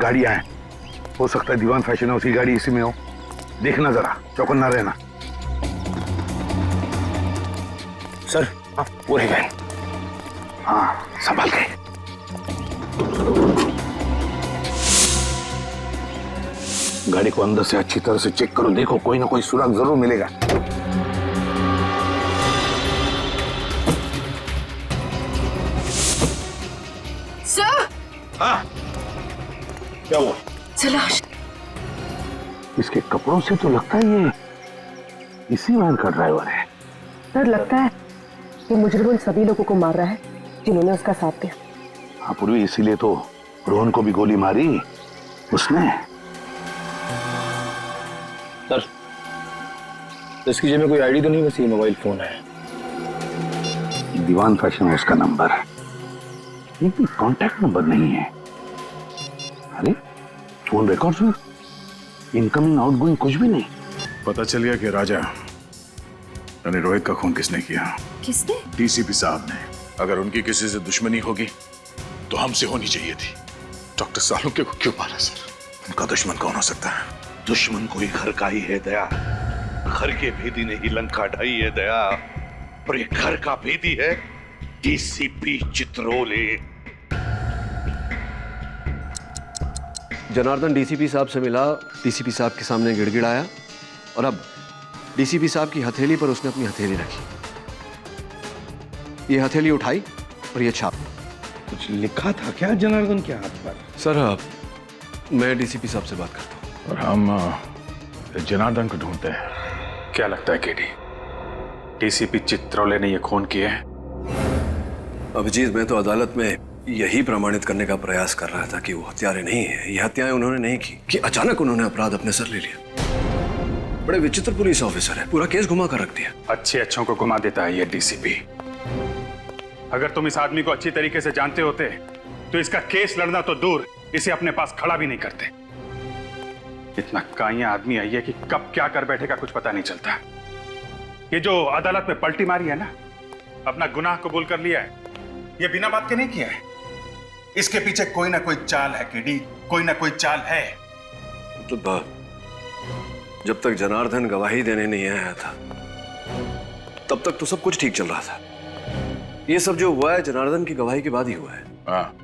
गाड़ियां हैं, हो सकता है दीवान फैशन हाउस की गाड़ी इसी में हो। देखना जरा, चौकन्ना रहना। सर पूरे वैन। हाँ संभाल के। गाड़ी को अंदर से अच्छी तरह से चेक करो, देखो कोई ना कोई सुराग जरूर मिलेगा। सर। हाँ क्या हुआ? तलाश। इसके कपड़ों से तो लगता है ये इसी वैन का ड्राइवर है। सर लगता है ये मुजरिम उन सभी लोगों को मार रहा है जिन्होंने उसका साथ दिया। हाँ पूर्वी, इसीलिए तो रोहन को भी गोली मारी उसने। सर इसकी जेब में कोई आईडी तो नहीं, बस ये मोबाइल फोन है। दीवान फैशन हाउस का नंबर, ये भी कॉन्टैक्ट नंबर नहीं है। अरे फोन रिकॉर्ड्स में इनकमिंग आउटगोइंग कुछ भी नहीं। पता चल गया कि राजा यानी रोहित का खून किसने किया। किसने? डीसीपी साहब ने। अगर उनकी किसी से दुश्मनी होगी तो हमसे होनी चाहिए थी। डॉक्टर सालुंके को क्यों मारा सर? उनका दुश्मन कौन हो सकता है? दुश्मन कोई घर का ही है दया। घर के भेदी ने ही लंका ढाई है दया, और ये घर का भेदी है डीसीपी चित्रोले। जनार्दन डीसीपी साहब से मिला, डीसीपी साहब के सामने गिड़गिड़ाया और अब डीसीपी साहब की हथेली पर उसने अपनी हथेली रखी। ये हथेली उठाई और ये छाप। कुछ लिखा था क्या जनार्दन के हाथ पर? सर मैं डीसीपी साहब से बात करता हूँ। और हम जनार्दन को ढूंढते हैं। क्या लगता है केडी, डीसीपी चित्रोले ने ये खून किए हैं? अभिजीत, मैं तो अदालत में यही प्रमाणित करने का प्रयास कर रहा था कि वो हत्यारे नहीं है, ये हत्याएं उन्होंने नहीं की, कि अचानक उन्होंने अपराध अपने सर ले लिया। बड़े विचित्र पुलिस ऑफिसर है, पूरा केस घुमा कर रख दिया। अच्छे अच्छों को घुमा देता है ये डीसीपी। अगर तुम इस आदमी को अच्छी तरीके से जानते होते तो इसका केस लड़ना तो दूर, इसे अपने पास खड़ा भी नहीं करते। इतना काइया आदमी है ये कि कब क्या कर बैठेगा कुछ पता नहीं चलता। ये जो अदालत में पलटी मारी है ना, अपना गुनाह कबूल कर लिया है, ये बिना बात के नहीं किया है। इसके पीछे कोई ना कोई चाल है केडी, कोई ना कोई चाल है। तो जब तक जनार्दन गवाही देने नहीं आया था तब तक तो सब कुछ ठीक चल रहा था। ये सब जो हुआ है जनार्दन की गवाही के बाद ही हुआ है। हाँ,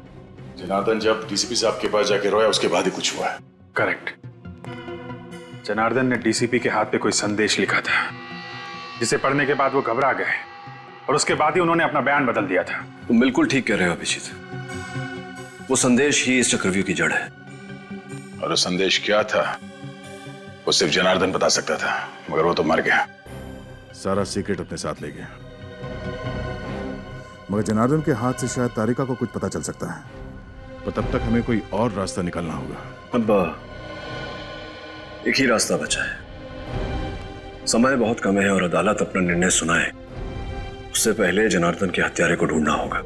जनार्दन जब डीसीपी साहब के पास जाके रोया उसके बाद ही कुछ हुआ है। करेक्ट। जनार्दन ने डीसीपी के हाथ पे कोई संदेश लिखा था, जिसे पढ़ने के बाद वो घबरा गए और उसके बाद ही उन्होंने अपना बयान बदल दिया था। तुम बिल्कुल ठीक कह रहे हो अभिजीत, वो संदेश ही इस चक्रव्यूह की जड़ है। और वो संदेश क्या था वो सिर्फ जनार्दन बता सकता था, मगर वो तो मर गया। सारा सीक्रेट अपने साथ ले गया, मगर जनार्दन के हाथ से शायद तारिका को कुछ पता चल सकता है। पर तब तक हमें कोई और रास्ता निकालना होगा। अब एक ही रास्ता बचा है। समय बहुत कम है और अदालत अपना निर्णय सुनाए उससे पहले जनार्दन के हत्यारे को ढूंढना होगा।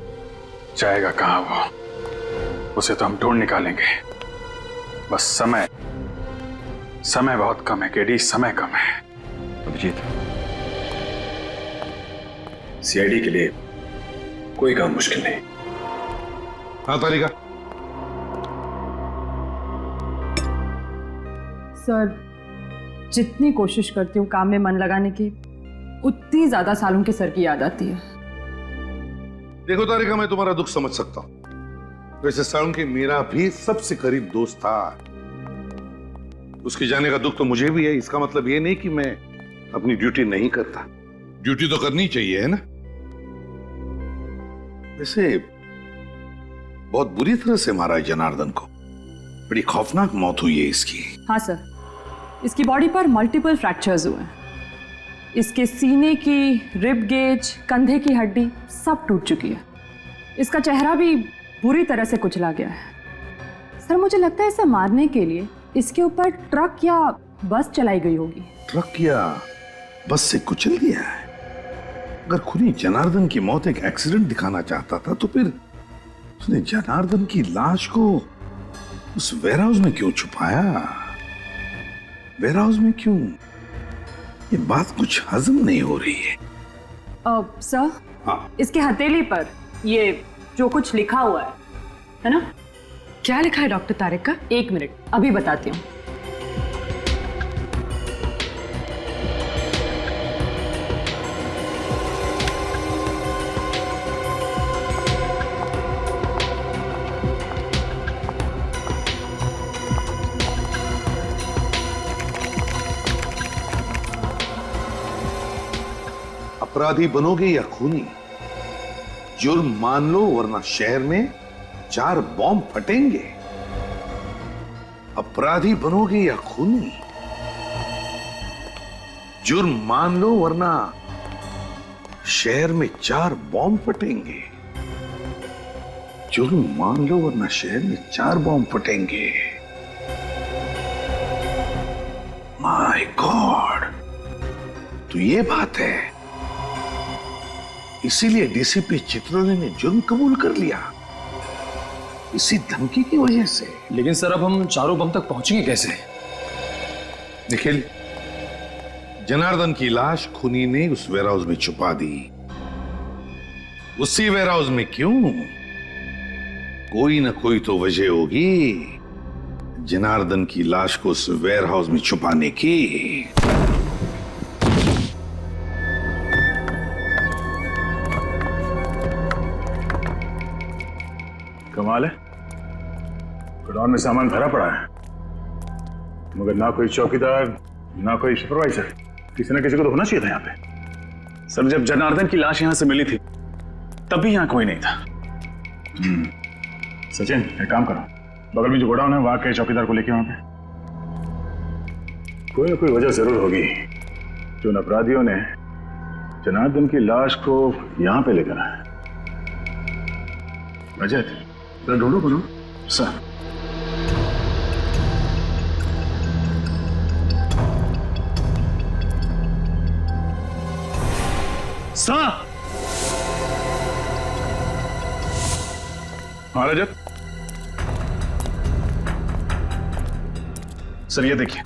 जाएगा कहां वो? उसे तो हम ढूंढ निकालेंगे, बस समय बहुत कम है केडी, समय कम है। अभिजीत, सीआईडी के लिए कोई काम मुश्किल नहीं। हाँ तारिका। सर जितनी कोशिश करती हूँ काम में मन लगाने की, उतनी ज्यादा सालों के सर की याद आती है। देखो तारिका, मैं तुम्हारा दुख समझ सकता हूँ। वैसे सालुंके मेरा भी सबसे करीब दोस्त था। उसके जाने का दुख तो मुझे भी है। इसका मतलब ये नहीं कि मैं अपनी ड्यूटी नहीं करता। ड्यूटी तो करनी चाहिए, है ना? वैसे बहुत बुरी तरह से मारा है जनार्दन को। बड़ी खौफनाक मौत हुई है इसकी। हाँ सर, इसकी बॉडी पर मल्टीपल फ्रैक्चर्स हुए हैं। इसके सीने की रिब गेज, कंधे की हड्डी सब टूट चुकी है। इसका चेहरा भी बुरी तरह से कुचला गया है। सर मुझे लगता है इसे मारने के लिए इसके ऊपर ट्रक या बस चलाई गई होगी। ट्रक या बस से कुचल दिया है? अगर खुदी जनार्दन की मौत एक एक्सीडेंट दिखाना चाहता था तो फिर उसने जनार्दन की लाश को उस वेयरहाउस में क्यों छुपाया? वेयरहाउस में क्यों? ये बात कुछ हजम नहीं हो रही है। सर, इसके हथेली पर ये जो कुछ लिखा हुआ है ना? क्या लिखा है डॉक्टर तारिक का? 1 मिनट, अभी बताती हूँ। अपराधी बनोगे या खूनी, जुर्म मान लो वरना शहर में 4 बॉम्ब फटेंगे। अपराधी बनोगे या खूनी, जुर्म मान लो वरना शहर में 4 बॉम्ब फटेंगे। जुर्म मान लो वरना शहर में 4 बॉम्ब फटेंगे। माय गॉड, तो ये बात है, इसीलिए डीसीपी चित्रोले ने जुर्म कबूल कर लिया, इसी धमकी की वजह से। लेकिन सर अब हम चारों बम तक पहुंचेंगे कैसे? निखिल, जनार्दन की लाश खूनी ने उस वेयरहाउस में छुपा दी। उसी वेयरहाउस में क्यों? कोई ना कोई तो वजह होगी जनार्दन की लाश को उस वेयरहाउस में छुपाने की। कमाल है, गोडाउन में सामान भरा पड़ा है, मगर ना कोई चौकीदार ना कोई सुपरवाइजर। किसी ना किसी को तो होना चाहिए था यहाँ पे। सर, जब जनार्दन की लाश यहाँ से मिली थी तब भी यहाँ कोई नहीं था। सचिन, एक काम करो, बगल में जो गोडाउन है वहां के चौकीदार को लेके वहां पे। कोई ना कोई वजह जरूर होगी जो उन अपराधियों ने जनार्दन की लाश को यहाँ पे लेकर आया। रजत, जरा ढूंढो करो। Sir, sir. हाँ रजत, सर ये देखिए।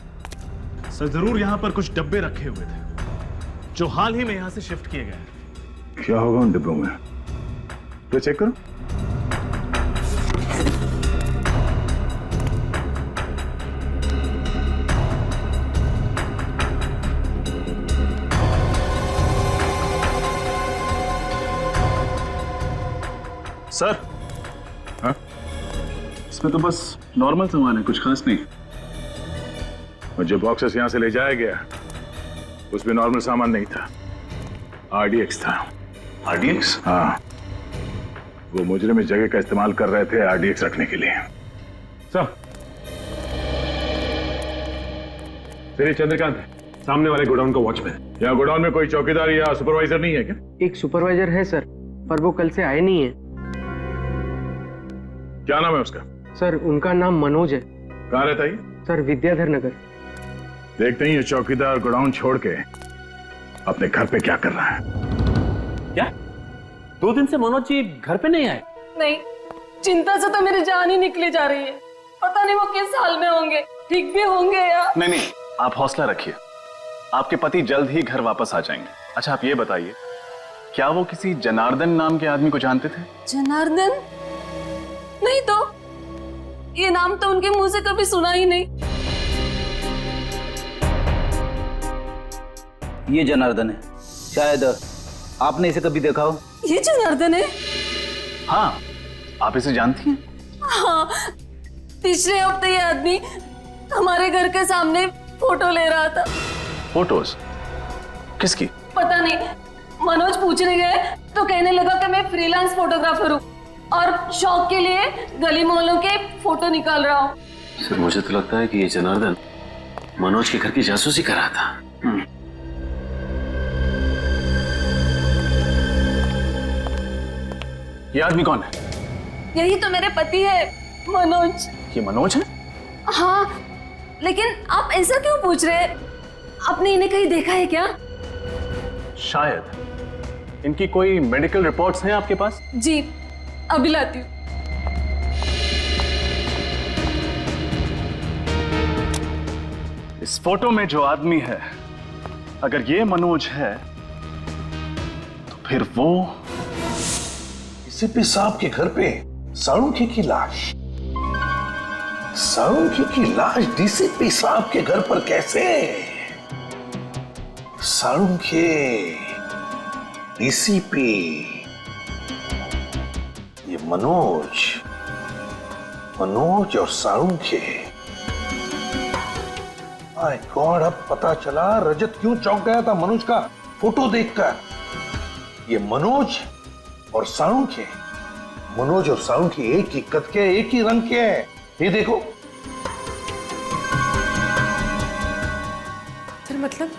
सर जरूर यहां पर कुछ डब्बे रखे हुए थे जो हाल ही में यहां से शिफ्ट किए गए। क्या होगा उन डिब्बों में? तो चेक करो। सर, हाँ? इसमें तो बस नॉर्मल सामान है, कुछ खास नहीं। और जो बॉक्सेस यहां से ले जाया गया उसमें नॉर्मल सामान नहीं था, आरडीएक्स था। आरडीएक्स? हाँ, वो मुजरिम इस जगह का इस्तेमाल कर रहे थे आरडीएक्स रखने के लिए। सब तेरी चंद्रकांत है, सामने वाले गोडाउन का वॉचमैन। यहाँ गोडाउन में कोई चौकीदार या सुपरवाइजर नहीं है क्या? एक सुपरवाइजर है सर, पर वो कल से आए नहीं है। क्या नाम है उसका? सर उनका नाम मनोज है। कहाँ रहता है? सर विद्याधर नगर। देखते ही ये चौकीदार गोडाउन छोड़ के अपने घर पे क्या कर रहा है। क्या 2 दिन से मनोज जी घर पे नहीं आए? नहीं, चिंता से तो मेरी जान ही निकली जा रही है। पता नहीं वो किस हाल में होंगे, ठीक भी होंगे या नहीं नहीं, आप हौसला रखिए, आपके पति जल्द ही घर वापस आ जाएंगे। अच्छा आप ये बताइए, क्या वो किसी जनार्दन नाम के आदमी को जानते थे? जनार्दन? नहीं तो, ये नाम तो उनके मुंह से कभी सुना ही नहीं। ये जनार्दन है, शायद आपने इसे कभी देखा हो। ये जनार्दन है? हाँ, आप इसे जानती हैं? हाँ, पिछले हफ्ते ये आदमी हमारे घर के सामने फोटो ले रहा था। फोटोज? किसकी? पता नहीं, मनोज पूछने गए तो कहने लगा कि मैं फ्रीलांस फोटोग्राफर हूँ और शौक के लिए गली मोहल्लों के फोटो निकाल रहा हूँ। सर मुझे तो लगता है कि ये जनार्दन मनोज के घर की जासूसी कर रहा था। ये आदमी कौन है? यही तो मेरे पति है, मनोज। ये मनोज है? हाँ, लेकिन आप ऐसा क्यों पूछ रहे हैं? आपने इन्हें कहीं देखा है क्या? शायद। इनकी कोई मेडिकल रिपोर्ट्स हैं आपके पास? जी, अभी लाती हूँ। इस फोटो में जो आदमी है, अगर ये मनोज है तो फिर वो डीसीपी साहब के घर पे साळुंखे की लाश। साळुंखे की लाश डीसीपी साहब के घर पर कैसे? साळुंखे, डीसीपी, ये मनोज और साळुंखे। माय गॉड, अब पता चला रजत क्यों चौंक गया था मनोज का फोटो देखकर। ये मनोज और साळुंखे एक ही कद के, एक ही रंग के हैं। ये देखो। सर मतलब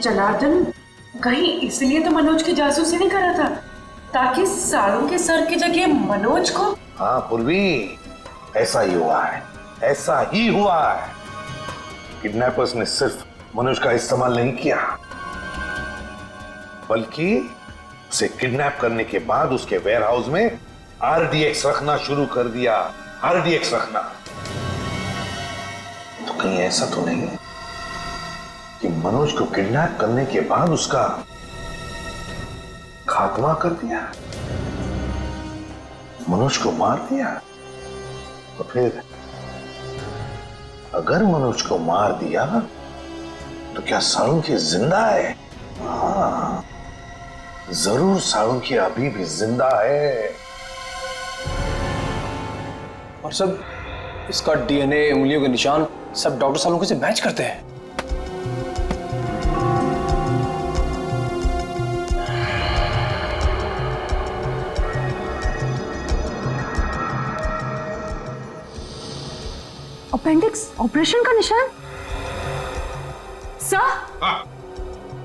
जनार्दन कहीं इसलिए तो मनोज की जासूसी नहीं कर रहा था ताकि साळुंखे सर की जगह मनोज को। हाँ पूर्वी, ऐसा ही हुआ है, ऐसा ही हुआ है। किडनैपर्स ने सिर्फ मनोज का इस्तेमाल नहीं किया, बल्कि उसे किडनैप करने के बाद उसके वेयरहाउस में आरडीएक्स रखना शुरू कर दिया। आरडीएक्स रखना तो कहीं ऐसा तो नहीं कि मनोज को किडनैप करने के बाद उसका खात्मा कर दिया, मनोज को मार दिया? तो फिर अगर मनोज को मार दिया तो क्या साळुंखे जिंदा है? हाँ, जरूर साळुंखे अभी भी जिंदा है। और सब इसका डीएनए, उंगलियों के निशान सब डॉक्टर साळुंखे से मैच करते हैं। अपेंडिक्स ऑपरेशन का निशान? सर,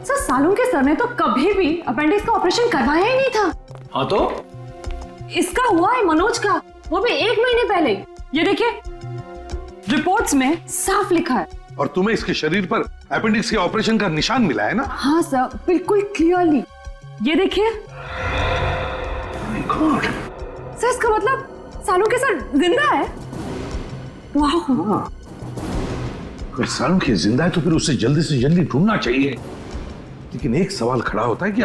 सर साळुंखे सर ने तो कभी भी अपेंडिक्स का ऑपरेशन करवाया ही नहीं था। हाँ तो इसका हुआ है मनोज का, वो भी 1 महीने पहले। ये देखिए, रिपोर्ट्स में साफ लिखा है। और तुम्हें इसके शरीर पर अपेंडिक्स के ऑपरेशन का निशान मिला है ना? हाँ सर, बिल्कुल क्लियरली। ये देखिए सर, इसका मतलब साळुंखे सर जिंदा है। वाह। अगर साळुंखे जिंदा है तो फिर उसे जल्दी से जल्दी ढूंढना चाहिए। लेकिन एक सवाल खड़ा होता है कि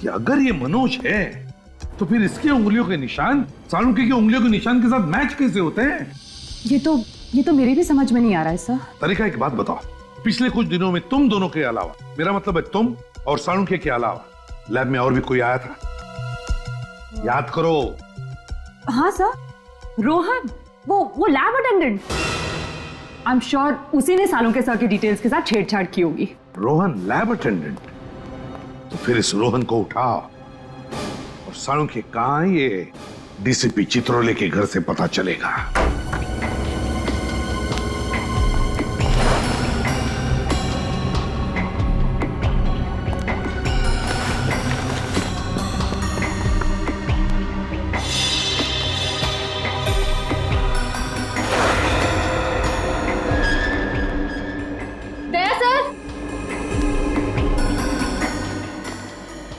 अगर ये मनोज है तो फिर इसके उंगलियों के निशान साळुंखे की उंगलियों के निशान के साथ मैच कैसे होते हैं? ये तो मेरी भी समझ में नहीं आ रहा है सर। तरीका, एक बात बताओ, पिछले कुछ दिनों में तुम दोनों के अलावा, मेरा मतलब है तुम और साळुंखे के अलावा, लैब में और भी कोई आया था? याद करो। हाँ सर, रोहन, वो lab attendant. I am sure उसी ने साळुंखे सर की डिटेल्स के साथ छेड़छाड़ की होगी। Rohan lab attendant? तो फिर इस रोहन को उठाओ और साळुंखे कहां, ये डीसीपी चित्रोले के घर से पता चलेगा।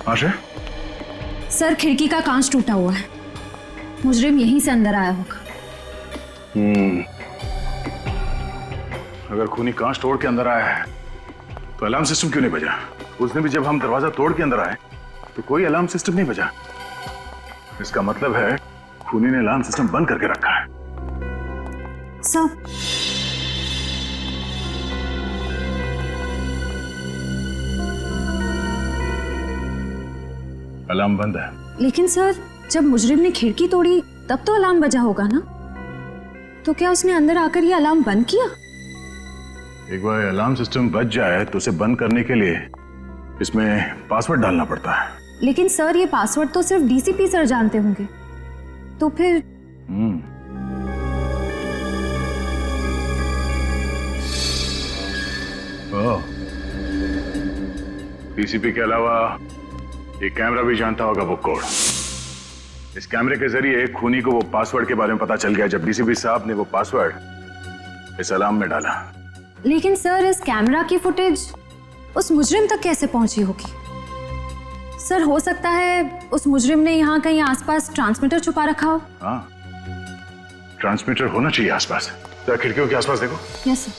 आशा? सर, खिड़की का कांच टूटा हुआ है, मुजरिम यहीं से अंदर आया होगा। अगर खूनी कांच तोड़ के अंदर आया है तो अलार्म सिस्टम क्यों नहीं बजा? उसने भी जब हम दरवाजा तोड़ के अंदर आए तो कोई अलार्म सिस्टम नहीं बजा। इसका मतलब है खूनी ने अलार्म सिस्टम बंद करके रखा है। सर, अलार्म बंद है। लेकिन सर, जब मुजरिम ने खिड़की तोड़ी तब तो अलार्म बजा होगा ना? तो क्या उसने अंदर आकर ये अलार्म बंद किया? एक बार अलार्म सिस्टम बच जाए तो उसे बंद करने के लिए इसमें पासवर्ड डालना पड़ता है। लेकिन सर, ये पासवर्ड तो सिर्फ डीसीपी सर जानते होंगे, तो फिर डीसीपी के अलावा ये कैमरा भी जानता होगा वो कोड। इस कैमरे के जरिए खूनी को वो पासवर्ड के बारे में पता चल गया जब डीसीपी साहब ने वो पासवर्ड इस अलार्म में डाला। लेकिन सर, इस कैमरा की फुटेज उस मुजरिम तक कैसे पहुंची होगी? सर, हो सकता है उस मुजरिम ने यहाँ कहीं आसपास ट्रांसमीटर छुपा रखा हो। हाँ, ट्रांसमीटर होना चाहिए आसपास। तो खिड़कियों के आसपास देखो। Yes sir.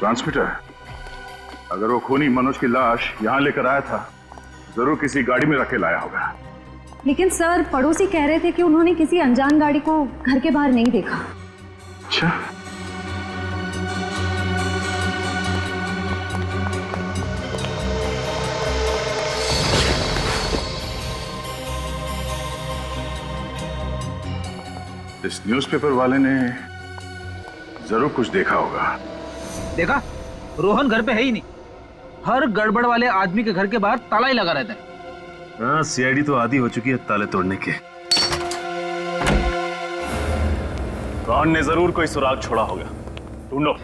ट्रांसमीटर? अगर वो खूनी मनोज की लाश यहां लेकर आया था, जरूर किसी गाड़ी में रख के लाया होगा। लेकिन सर पड़ोसी कह रहे थे कि उन्होंने किसी अनजान गाड़ी को घर के बाहर नहीं देखा। अच्छा, इस न्यूज़पेपर वाले ने जरूर कुछ देखा होगा। देखा, रोहन घर पे है ही नहीं। हर गड़बड़ वाले आदमी के घर के बाहर ताला ही लगा रहता है। हाँ, सीआईडी तो आदी हो चुकी है ताले तोड़ने के। रोहन ने जरूर कोई सुराग छोड़ा होगा, ढूंढो।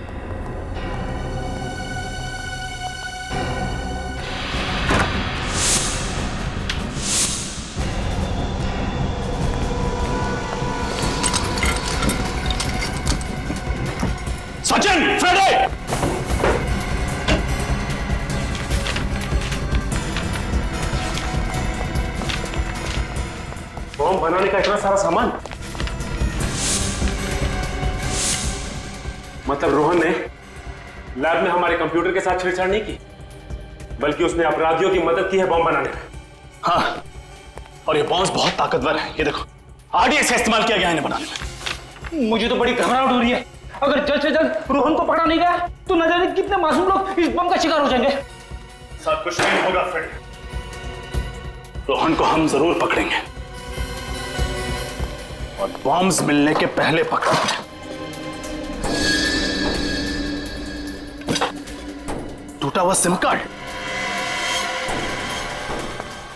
सचिन, फ्रेडे! बॉम्ब बनाने का इतना सारा सामान, मतलब रोहन ने लैब में हमारे कंप्यूटर के साथ छेड़छाड़ नहीं की, बल्कि उसने अपराधियों की मदद की है बॉम्ब बनाने में। हाँ, और ये बॉम्ब बहुत ताकतवर है। ये देखो, आरडीएक्स का इस्तेमाल किया गया है इन्हें बनाने में। मुझे तो बड़ी घबराहट हो रही है। अगर जल्द से जल्द रोहन को पकड़ा नहीं गया तो न जाने कितने मासूम लोग इस बम का शिकार हो जाएंगे। सब कुछ नहीं होगा फ्रेड, रोहन को हम जरूर पकड़ेंगे, और बॉम्ब्स मिलने के पहले पकड़ेंगे। टूटा हुआ सिम कार्ड,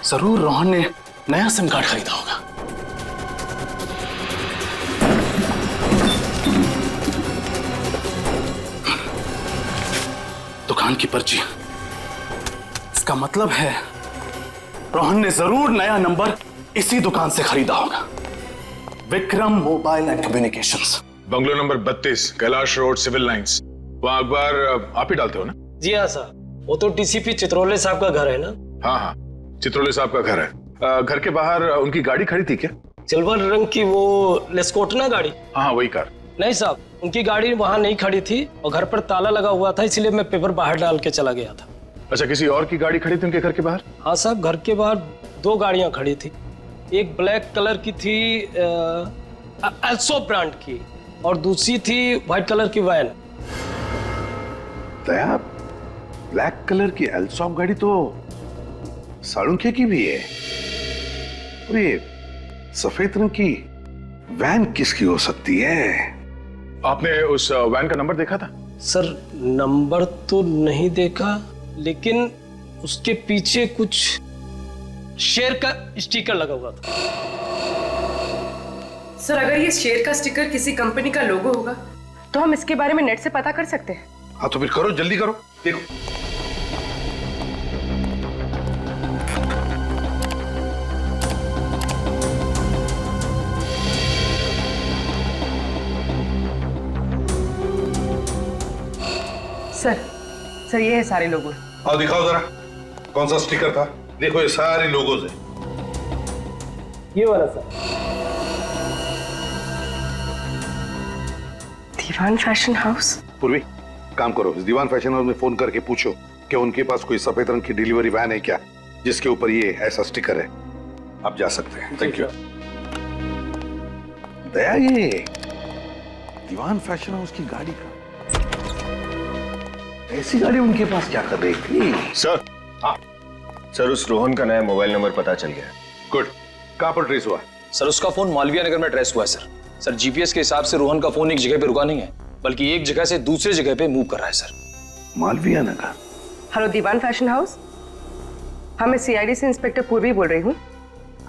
जरूर रोहन ने नया सिम कार्ड खरीदा होगा। दुकान की पर्ची, इसका मतलब है रोहन ने जरूर नया नंबर इसी दुकान से खरीदा होगा। Vikram mobile and communications, bungalow number 32, Kailash road, civil lines. वहाँ अखबार आप ही डालते हो ना? जी हाँ सर, वो तो टीसीपी चित्रोले साहब का घर है ना? हाँ हाँ, चित्रोले साहब का घर है। घर के बाहर उनकी गाड़ी खड़ी थी क्या? सिल्वर रंग की वो लेस्कोटना गाड़ी? हाँ हाँ, वही कार। नहीं साहब, उनकी गाड़ी वहां नहीं खड़ी थी और घर पर ताला लगा हुआ था, इसलिए मैं पेपर बाहर डाल के चला गया था। अच्छा, किसी और की गाड़ी खड़ी थी उनके घर के बाहर? हाँ साहब, घर के बाहर 2 गाड़ियां खड़ी थी। एक ब्लैक कलर की थी एल्सो ब्रांड की, और दूसरी थी व्हाइट कलर की वैन। दया, ब्लैक कलर की एल्सॉप गाड़ी तो साळुंखे की भी है, और ये सफेद रंग की वैन किसकी हो सकती है? आपने उस वैन का नंबर देखा था? सर, नंबर तो नहीं देखा, लेकिन उसके पीछे कुछ शेर का स्टिकर लगा हुआ था। सर, अगर ये शेर का स्टिकर किसी कंपनी का लोगो होगा तो हम इसके बारे में नेट से पता कर सकते हैं। हाँ तो फिर करो, जल्दी करो, देखो। सर ये है सारे लोगो। आओ दिखाओ जरा, कौन सा स्टिकर था? देखो, ये सारे लोगोज है। ये वाला सर। दीवान फैशन हाउस। पूर्वी, काम करो, इस दीवान फैशन हाउस में फोन करके पूछो कि उनके पास कोई सफेद रंग की डिलीवरी वैन है क्या, जिसके ऊपर ये ऐसा स्टिकर है। आप जा सकते हैं। Thank you. दया, ये दीवान फैशन हाउस की गाड़ी का, ऐसी गाड़ी उनके पास क्या कर रही थी? सर, हाँ सर, उस रोहन का नया मोबाइल नंबर पता चल गया। गुड। कहां पर ट्रेस हुआ? सर, उसका फोन मालवीय नगर में ट्रेस हुआ है सर। सर, जीपीएस के हिसाब से रोहन का फोन एक जगह पे रुका नहीं है, बल्कि एक जगह से दूसरे जगह पे मूव कर रहा है सर। मालवीय नगर? हेलो दीवान फैशन हाउस, हाँ मैं सीआईडी से इंस्पेक्टर पूर्वी बोल रही हूँ।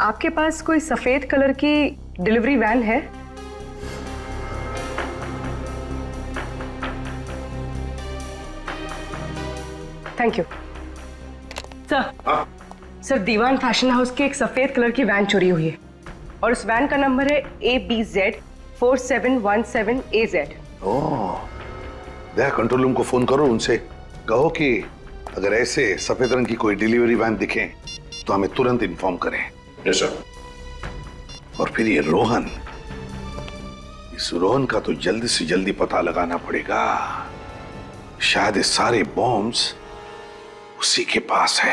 आपके पास कोई सफेद कलर की डिलीवरी वैन है? Thank you sir, Diwan fashion house की एक सफेद कलर की वैन चोरी हुई है और उस वैन का नंबर है ABZ 4717AZ। ओह, दया, कंट्रोल रूम को फोन करो, उनसे कहो कि अगर ऐसे सफेद रंग की कोई डिलीवरी वैन दिखे तो हमें तुरंत इन्फॉर्म करें। Yes sir. और फिर ये रोहन, इस रोहन का तो जल्दी से जल्दी पता लगाना पड़ेगा। शायद ये सारे बॉम्ब्स उसी के पास है।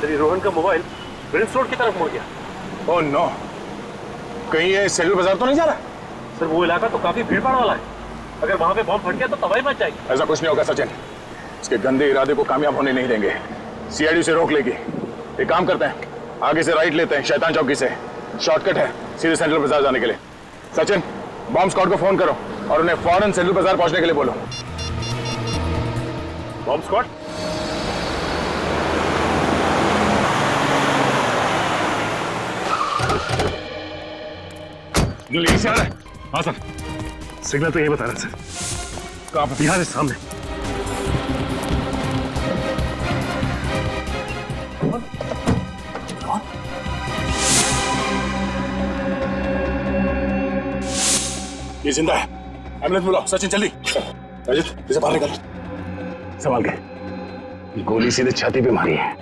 तेरी रोहन का मोबाइल प्रिंस रोड की तरफ मुड़ गया। ओह नो, कहीं ये सेलुलर बाजार तो नहीं जा रहा? सर वो इलाका तो काफी भीड़ भाड़ वाला है, अगर वहां पे बॉम्ब फट गया तो तबाही मच जाएगी। ऐसा कुछ नहीं होगा सचिन, इसके गंदे इरादे को कामयाब होने नहीं देंगे। सीआईडी से रोक लेगी। एक काम करते हैं, आगे से राइट लेते हैं शैतान चौकी से, शॉर्टकट है सीधे सेंट्रल बाजार जाने के लिए। सचिन, बॉम्ब स्क्वाड को फोन करो और उन्हें फौरन सेंट्रल बाजार पहुंचने के लिए बोलो। Bomb squad? यही से आ रहा है? हाँ सर, सिग्नल तो यही बता रहा है सर। कहाँ पे? यहाँ से सामने। ये जिंदा है, एम्बुलेंस बुलाओ। सचिन जल्दी, अजित इसे बाहर निकाल। संभाल के, गोली सीधे छाती पे मारी है।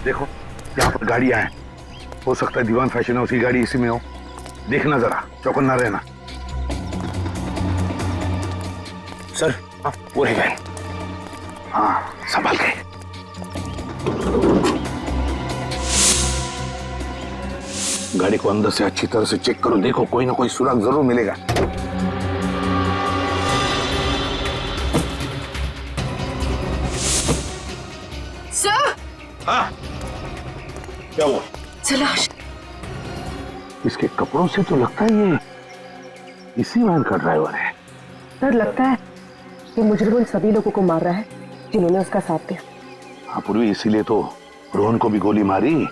देखो यहाँ पर गाड़ियां हैं, हो सकता है दीवान फैशन हाउस की गाड़ी इसी में हो। देखना जरा, चौकन्ना रहना। सर आप पूरे गए? हाँ, संभाल के। गाड़ी को अंदर से अच्छी तरह से चेक करो, देखो कोई ना कोई सुराग जरूर मिलेगा। सर, हाँ, क्या हुआ? तलाश। इसके कपड़ों से तो लगता है ये इसी वैन का ड्राइवर है। सर लगता है ये मुजरिम उन सभी लोगों को मार रहा है जिन्होंने उसका साथ दिया। हाँ पूर्वी, इसीलिए तो रोहन को भी गोली मारी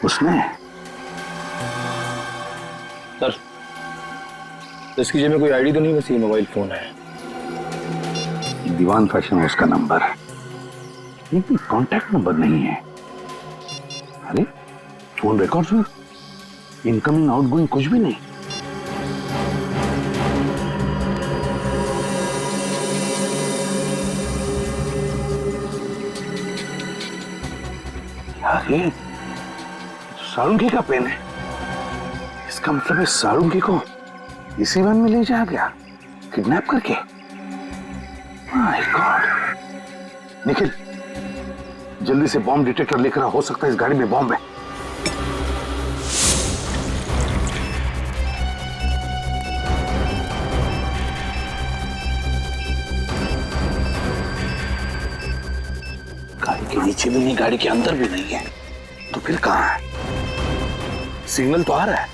उसने। सर, इसकी जेब में कोई आईडी तो नहीं, बस ये मोबाइल फोन है। दीवान फैशन हाउस का नंबर, ये भी कॉन्टैक्ट नंबर नहीं है। अरे फोन रिकॉर्ड्स में इनकमिंग आउटगोइंग कुछ भी नहीं। यार ये सारुंगी का पेन है, इसका मतलब है सारुंगी को इसी वैन में ले जाया गया किडनैप करके। My God. निखिल, जल्दी से बॉम्ब डिटेक्टर लेकर आ, हो सकता है इस गाड़ी में बॉम्ब है। गाड़ी के नीचे भी नहीं, गाड़ी के अंदर भी नहीं है, तो फिर कहां है? सिग्नल तो आ रहा है,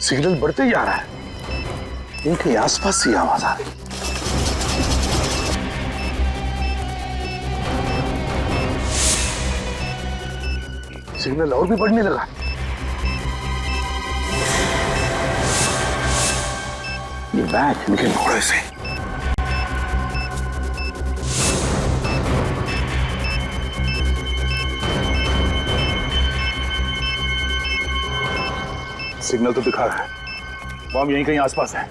सिग्नल बढ़ते जा रहा है, इनके आसपास से आवाज आ रही। सिग्नल और भी बढ़ने लगा। ये बैग निकल घोड़े से। सिग्नल तो दिखा रहा है, बॉम्ब यहीं कहीं आसपास है।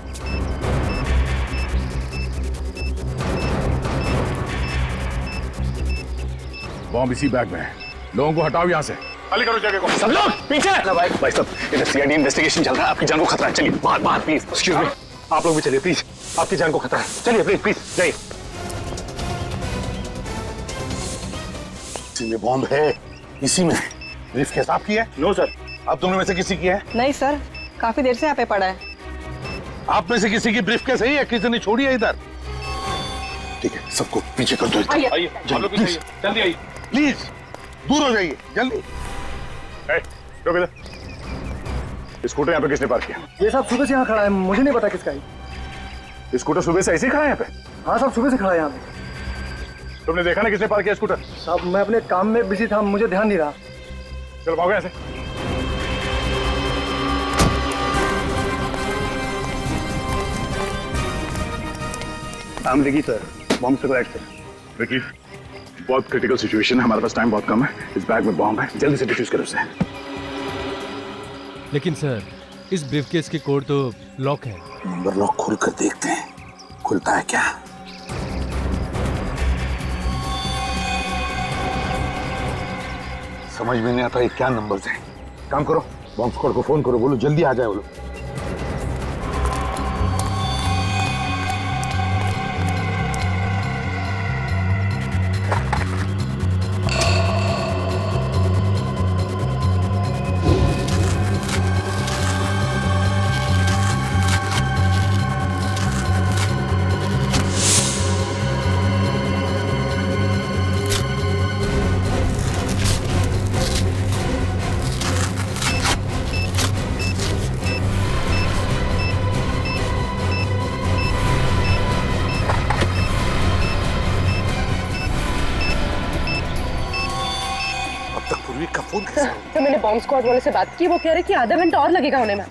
बॉम्ब इसी बैग में है, लोगों को हटाओ यहाँ से। खाली करो जगह को। सब लोग पीछे। भाई साहब, इधर सीआईडी इन्वेस्टिगेशन चल रहा है, आपकी जान को खतरा है। चलिए बाहर बाहर प्लीज। एक्सक्यूज मी, आप लोग भी चलिए प्लीज, आपकी जान को खतरा है। चलिए प्लीज प्लीज जाइए। इसी में बॉम्ब है, इसी में। ब्रीफ केस आपकी है? No sir. आप दोनों में से किसी की है? नहीं सर, काफी देर से यहाँ पे पड़ा है। आप में से किसी की ब्रीफ केस है या किसी ने छोड़ी है इधर? ठीक है, सबको पीछे कर दो। आइए आप लोग पीछे, जल्दी आइए प्लीज, दूर हो जाइए जल्दी। रुक इधर। स्कूटर यहाँ पे किसने पार्क किया? ये सब सुबह से यहाँ खड़ा है, मुझे नहीं पता किसका है। स्कूटर सुबह से ऐसे ही खड़ा है यहाँ पे? हाँ साहब, सुबह से खड़ा है यहाँ पे। तुमने देखा ना किसने पार्क किया स्कूटर? साहब मैं अपने काम में बिजी था, मुझे ध्यान नहीं रहा। चलो भागो यहाँ से। नाम लिखी सर, बॉम्ब से राइट सर। विकी, बहुत क्रिटिकल सिचुएशन है, हमारे पास टाइम बहुत कम है। इस बैग में बॉम्ब है, जल्दी से डिफ्यूज करो उसे। लेकिन सर, इस ब्रीफकेस के कोड तो लॉक है। नंबर लॉक खोल कर देखते हैं, खुलता है क्या? समझ में नहीं आता ये क्या नंबर्स हैं। काम करो, बॉम्ब स्क्वाड को फोन करो, बोलो जल्दी आ जाए वो लोग। तो मैंने बॉम्ब स्क्वाड वाले से बात की, वो कह रहे कि आधा घंटा और लगेगा होने में।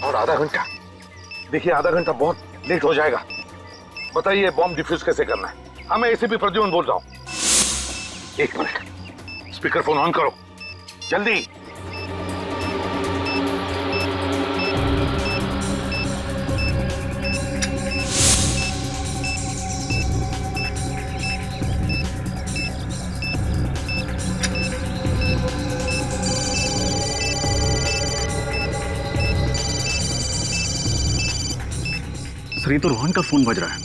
और आधा घंटा? देखिए आधा घंटा बहुत लेट हो जाएगा। बताइए बॉम्ब डिफ्यूज कैसे करना है? हाँ मैं एसीपी प्रद्युम्न बोल रहा हूँ। एक मिनट, स्पीकर फोन ऑन करो जल्दी। सर ये तो रोहन का फोन बज रहा है,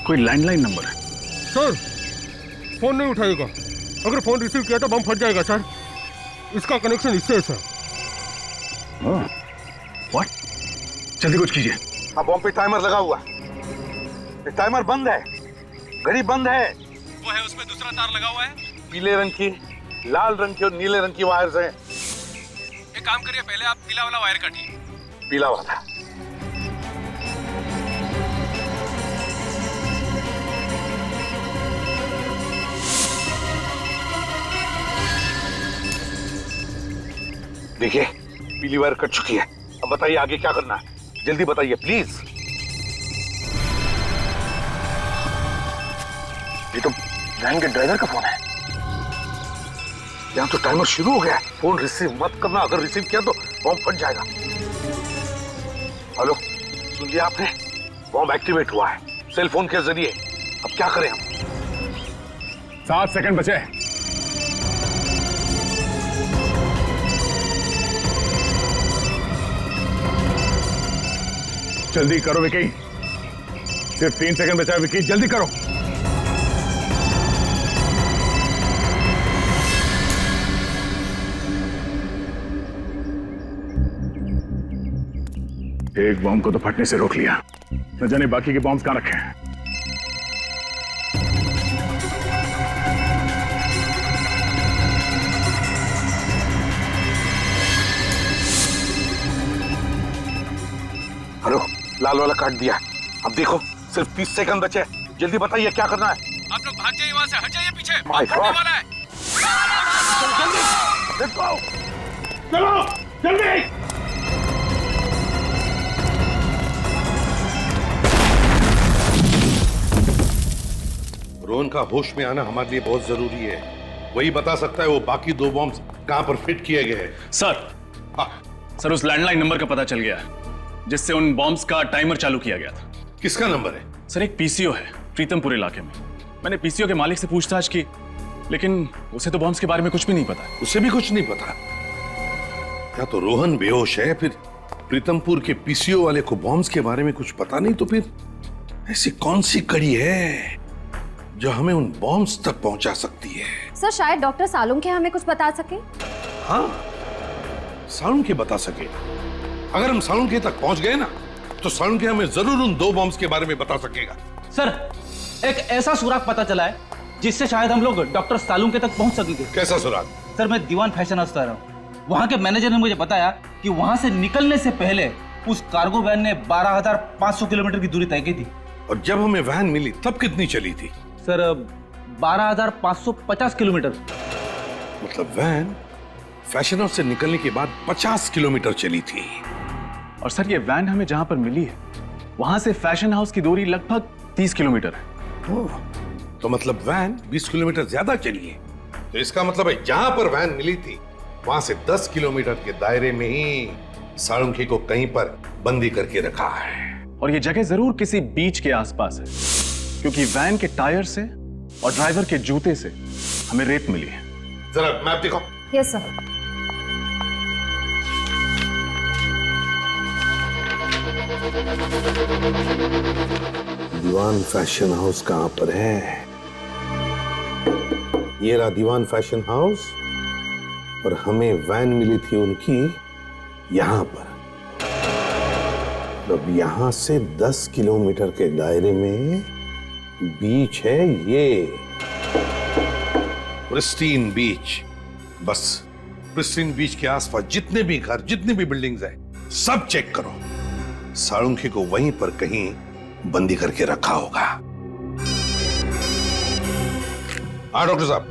कोई लैंडलाइन नंबर है। सर फोन नहीं उठाएगा, अगर फोन रिसीव किया तो बम फट जाएगा सर। इसका कनेक्शन इससे है सर। व्हाट? जल्दी कुछ कीजिए। हाँ बॉम्ब पे टाइमर लगा हुआ है, टाइमर बंद है, घड़ी बंद है। वो है उसमें दूसरा तार लगा हुआ है, पीले रंग की, लाल रंग की और नीले रंग की वायर्स हैं। एक काम करिए, पहले आप पीला वाला वायर काटिए। पीला वाला? देखिए पीली वायर कट चुकी है। अब बताइए आगे क्या करना है, जल्दी बताइए प्लीज। ये तो वैन के ड्राइवर का फोन है। यहाँ तो टाइमर शुरू हो गया है। फोन रिसीव मत करना, अगर रिसीव किया तो बॉम्ब फट जाएगा। हेलो, सुन लिया आपने? बॉम्ब एक्टिवेट हुआ है सेल फोन के जरिए। अब क्या करें हम? 7 सेकंड बचे। जल्दी करो विकी, सिर्फ 3 सेकंड बचा है विकी, जल्दी करो। एक बॉम्ब को तो फटने से रोक लिया, न जाने बाकी के बॉम्ब्स कहां रखे हैं। हेलो, लाल वाला काट दिया। अब देखो सिर्फ 30 सेकंड बचे, जल्दी बताइए क्या करना है। आप लोग भाग जाइए वहां से, हट जाइए पीछे, My फटने God. वाला है। जल्दी लेट्स गो, चलो जल्दी। रोहन का होश में आना हमारे लिए बहुत जरूरी है। वही बता सकता है वो बाकी 2 बॉम्ब्स कहां पर फिट किए गए हैं। सर, सर उस लैंडलाइन नंबर का पता चल गया जिससे उन बॉम्ब्स का टाइमर चालू किया गया था। किसका नंबर है? सर एक पीसीओ है प्रीतमपुर इलाके में। मैंने पीसीओ के मालिक से पूछताछ की, लेकिन उसे तो बॉम्ब्स के बारे में कुछ भी नहीं पता। उसे भी कुछ नहीं पता? या तो रोहन बेहोश है, फिर प्रीतमपुर के पीसीओ वाले को बॉम्ब्स के बारे में कुछ पता नहीं, तो फिर ऐसी कौन सी कड़ी है जो हमें उन बॉम्ब्स तक पहुंचा सकती है? सर शायद डॉक्टर सालुंखे हमें कुछ बता सके। हाँ, सालुंखे बता सके। अगर हम सालुंखे तक पहुंच गए ना, तो सालुंखे हमें जरूर उन 2 बॉम्ब्स के बारे में बता सकेगा। सर एक ऐसा सुराग पता चला है जिससे शायद हम लोग डॉक्टर सालुंखे तक पहुंच सकेंगे। कैसा सुराग? सर मैं दीवान फैशन हाउस रहा हूँ। वहाँ के मैनेजर ने मुझे बताया कि वहाँ से निकलने से पहले उस कार्गो वैन ने 12,500 किलोमीटर की दूरी तय की थी। और जब हमें वैन मिली तब कितनी चली थी? Sir 12,550 kilometre. मतलब वैन फैशन हाउस से निकलने के बाद 50 किलोमीटर चली थी। और सर ये वैन हमें जहां पर मिली है वहां से फैशन हाउस की दूरी लगभग 30 किलोमीटर है। तो मतलब वैन 20 किलोमीटर ज्यादा चली है। तो इसका मतलब है जहां पर वैन मिली थी वहां से 10 किलोमीटर के दायरे में ही सालुंखे को कहीं पर बंदी करके रखा है। और ये जगह जरूर किसी बीच के आसपास है, क्योंकि वैन के टायर से और ड्राइवर के जूते से हमें रेत मिली है। जरा मैप दिखाओ। Yes sir. दीवान फैशन हाउस कहां पर है? ये रहा दीवान फैशन हाउस, और हमें वैन मिली थी उनकी यहां पर। अब यहां से 10 किलोमीटर के दायरे में बीच है ये प्रिस्टीन बीच। बस प्रिस्टीन बीच के आसपास जितने भी घर, जितनी भी बिल्डिंग्स हैं, सब चेक करो। साळुंखे को वहीं पर कहीं बंदी करके रखा होगा। हाँ डॉक्टर साहब,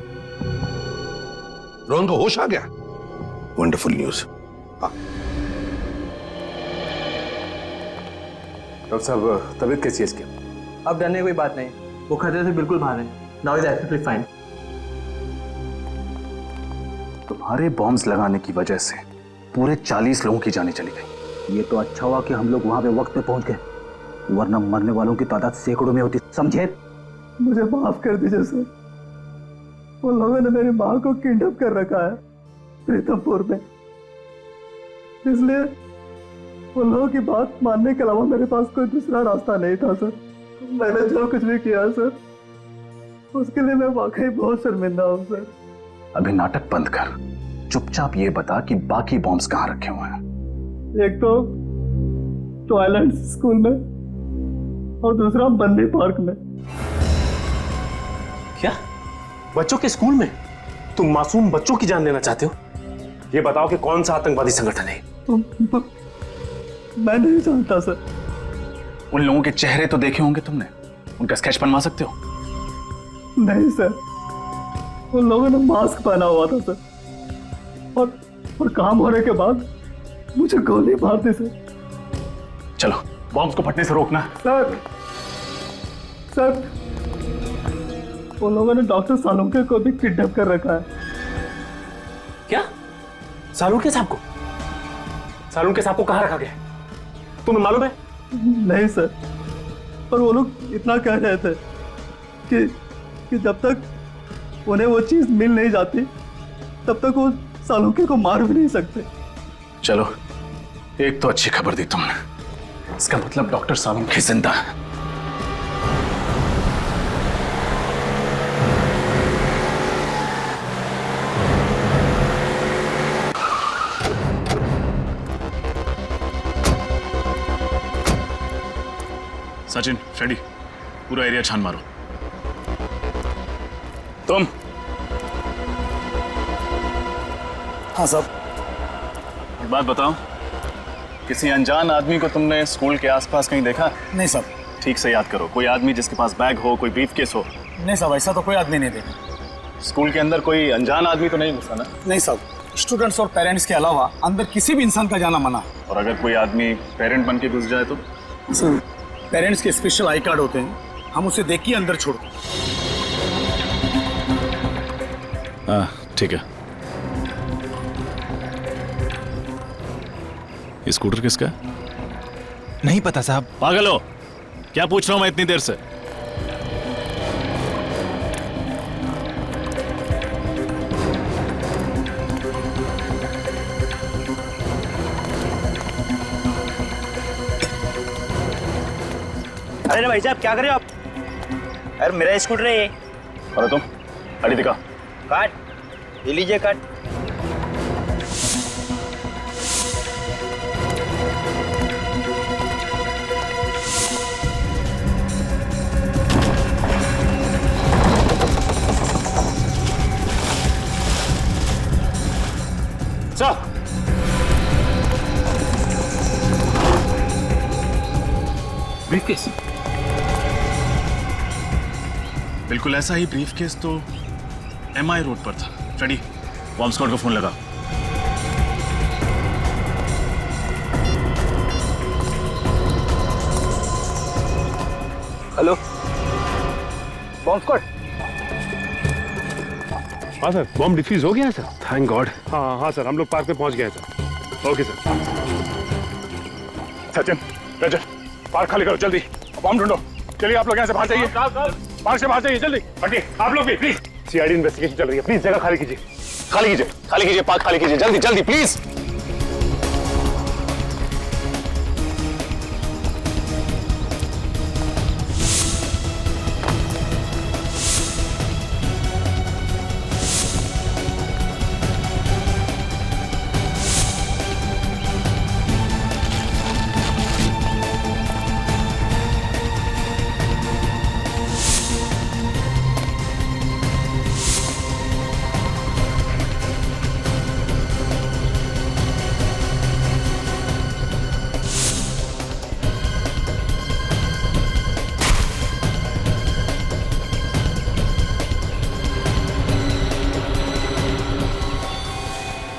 रोहन को होश आ गया? Wonderful news. हाँ डॉक्टर साहब, तबीयत कैसी है इसकी? अब डरने की कोई बात नहीं, वो खतरे से बिल्कुल बाहर है। Now is absolutely fine. तुम्हारे बॉम्ब्स लगाने की वजह से पूरे 40 लोगों की जानें चली गई। ये तो अच्छा हुआ कि हम लोग वहां पे वक्त पे पहुंच गए, वरना मरने वालों की तादाद सैकड़ों में होती, समझे? मुझे माफ कर दीजिए सर, उन लोगों ने मेरी माँ को किडनैप कर रखा है प्रीतमपुर में, इसलिए उन लोगों की बात मानने के अलावा मेरे पास कोई दूसरा रास्ता नहीं था सर। मैंने जो कुछ भी किया सर, उसके लिए मैं वाकई बहुत शर्मिंदा हूँ सर। अभी नाटक बंद कर, चुपचाप ये बता कि बाकी बॉम्ब्स कहाँ रखे हुए हैं। एक तो टॉयलेट स्कूल में और दूसरा बंदी पार्क में। क्या? बच्चों के स्कूल में? तुम मासूम बच्चों की जान लेना चाहते हो? ये बताओ कि कौन सा आतंकवादी संगठन है? मैं नहीं जानता सर। उन लोगों के चेहरे तो देखे होंगे तुमने, उनका स्केच बनवा सकते हो? नहीं सर, उन लोगों ने मास्क पहना हुआ था सर, और काम होने के बाद मुझे गोली मार दी सर। चलो बॉम्ब्स को फटने से रोकना। सर उन लोगों ने डॉक्टर सालुंखे को भी किडनैप कर रखा है। क्या? सालुंखे साहब को? सालुंखे साहब को कहाँ रखा गया? तुम्हें मालूम है? नहीं सर, पर वो लोग इतना कह रहे थे कि जब तक उन्हें वो चीज मिल नहीं जाती तब तक वो सालुंखे को मार भी नहीं सकते। चलो एक तो अच्छी खबर दी तुमने, इसका मतलब डॉक्टर सालुंखे जिंदा है। सचिन, फ्रेडी, पूरा एरिया छान मारो। तुम? हाँ साहब। एक बात बताओ, किसी अनजान आदमी को तुमने स्कूल के आसपास कहीं देखा? नहीं साहब। ठीक से याद करो, कोई आदमी जिसके पास बैग हो, कोई ब्रीफकेस हो। नहीं साहब, ऐसा तो कोई आदमी नहीं देखा। स्कूल के अंदर कोई अनजान आदमी तो नहीं घुसा ना? नहीं साहब, स्टूडेंट्स और पेरेंट्स के अलावा अंदर किसी भी इंसान का जाना मना है। और अगर कोई आदमी पेरेंट बन के घुस जाए तो? सर, पेरेंट्स के स्पेशल आई कार्ड होते हैं, हम उसे देख के अंदर छोड़ते हैं। हाँ ठीक है। ये स्कूटर किसका है? नहीं पता साहब। पागल हो क्या? पूछ रहा हूं मैं इतनी देर से। अरे भाई साहब क्या कर रहे हो आप? अरे मेरा स्कूटर है ये। अरे तुम गाड़ी दिखा। काट, ये लीजिए काट। ब्रीफकेस? बिल्कुल ऐसा ही ब्रीफकेस तो MI रोड पर था। फ्रेडी, बॉम्ब स्क्वाड को फोन लगा। Hello, bomb squad? हाँ सर, बॉम्ब डिफ्यूज हो गया है सर। Thank God. हाँ सर, हम लोग पार्क पे पहुंच गए sir. Okay sir. Sachin, Rajat, बाहर खाली करो जल्दी, बम ढूंढो। चलिए आप लोग यहाँ से बाहर जाइए, बाहर से बाहर जाइए जल्दी। हटिए आप लोग भी प्लीज, सीआईडी इन्वेस्टिगेशन चल रही है, प्लीज जगह खाली कीजिए, खाली कीजिए, खाली कीजिए, पार्क खाली कीजिए, जल्दी जल्दी प्लीज।